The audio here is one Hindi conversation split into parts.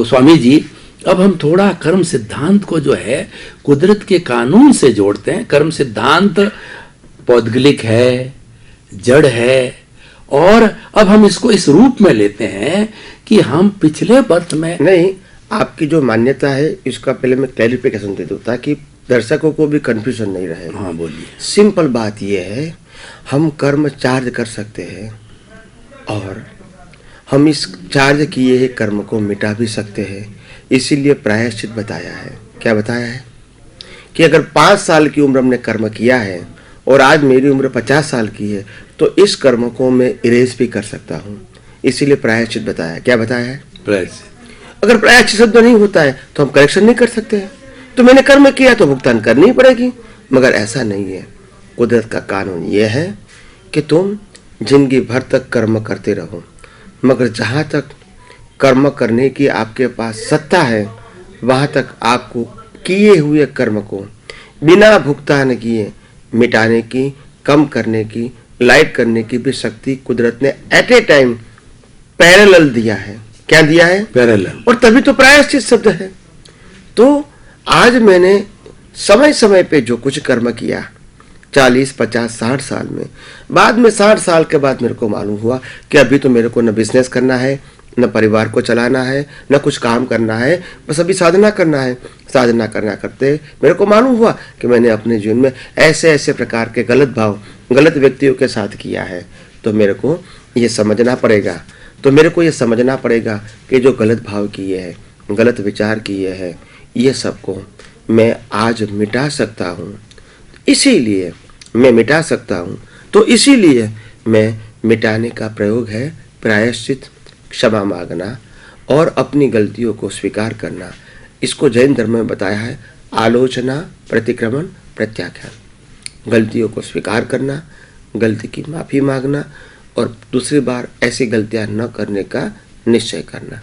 स्वामी जी, अब हम थोड़ा कर्म सिद्धांत को जो है कुदरत के कानून से जोड़ते हैं। कर्म सिद्धांत पौद्गलिक है, जड़ है, और अब हम इसको इस रूप में लेते हैं कि हम पिछले बर्थ में नहीं, आपकी जो मान्यता है इसका पहले मैं क्लैरिफिकेशन दे दूं ताकि दर्शकों को भी कंफ्यूजन नहीं रहे। हाँ बोलिए। सिंपल बात यह है, हम कर्म चार्ज कर सकते हैं और हम इस चार्ज किए हुए कर्म को मिटा भी सकते हैं। इसीलिए प्रायश्चित बताया है। क्या बताया है कि अगर 5 साल की उम्र हमने कर्म किया है और आज मेरी उम्र 50 साल की है तो इस कर्म को मैं इरेज भी कर सकता हूँ। इसीलिए प्रायश्चित बताया। क्या बताया है? प्रायश्चित। अगर प्रायश्चित शब्द नहीं होता है तो हम करेक्शन नहीं कर सकते हैं। तो मैंने कर्म किया तो भुगतान करनी ही पड़ेगी, मगर ऐसा नहीं है। कुदरत का कानून यह है कि तुम जिंदगी भर तक कर्म करते रहो, मगर जहाँ तक कर्म करने की आपके पास सत्ता है वहाँ तक आपको किए हुए कर्म को बिना भुगतान किए मिटाने की, कम करने की, लाइट करने की भी शक्ति कुदरत ने एट ए टाइम पैरेलल दिया है। क्या दिया है? पैरेलल। और तभी तो प्रायश्चित शब्द है। तो आज मैंने समय समय पे जो कुछ कर्म किया 40, 50, 60 साल में, बाद में 60 साल के बाद मेरे को मालूम हुआ कि अभी तो मेरे को न बिजनेस करना है, न परिवार को चलाना है, न कुछ काम करना है, बस अभी साधना करना है। साधना करना करते मेरे को मालूम हुआ कि मैंने अपने जीवन में ऐसे ऐसे प्रकार के गलत भाव गलत व्यक्तियों के साथ किया है। तो मेरे को ये समझना पड़ेगा कि जो गलत भाव किए हैं, गलत विचार किए हैं, ये सबको मैं आज मिटा सकता हूँ। इसीलिए मैं मिटा सकता हूँ। तो इसीलिए मैं मिटाने का प्रयोग है प्रायश्चित, क्षमा मांगना और अपनी गलतियों को स्वीकार करना। इसको जैन धर्म में बताया है आलोचना, प्रतिक्रमण, प्रत्याख्यान। गलतियों को स्वीकार करना, गलती की माफ़ी मांगना और दूसरी बार ऐसी गलतियां न करने का निश्चय करना।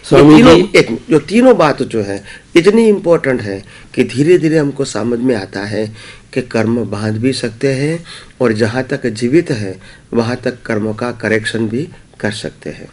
जो तीनों बात जो है इतनी इम्पोर्टेंट है कि धीरे धीरे हमको समझ में आता है कि कर्म बांध भी सकते हैं और जहाँ तक जीवित है वहाँ तक कर्मों का करेक्शन भी कर सकते हैं।